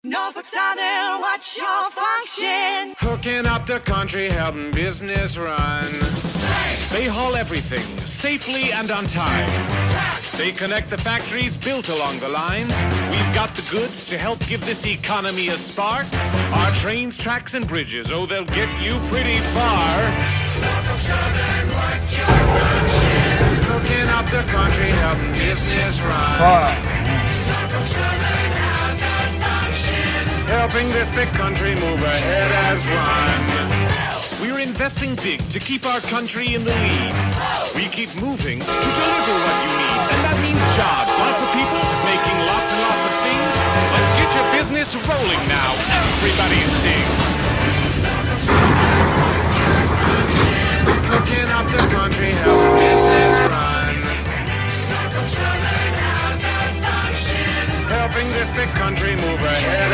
Norfolk Southern, what's your function? Hooking up the country, helping business run. They haul everything safely and on time. They connect the factories built along the lines. We've got the goods to help give this economy a spark. Our trains, tracks, and bridges, oh, they'll get you pretty far. Norfolk Southern, what's your function? Hooking up the country, helping business run. Norfolk Southern has a function. Helping this big country move ahead as one. We're investing big to keep our country in the lead. We keep moving to deliver what you need. And that means jobs. Lots of people making lots and lots of things. Let's get your business rolling now. Everybody sing. Cooking up the country, help business run. Helping this big country move ahead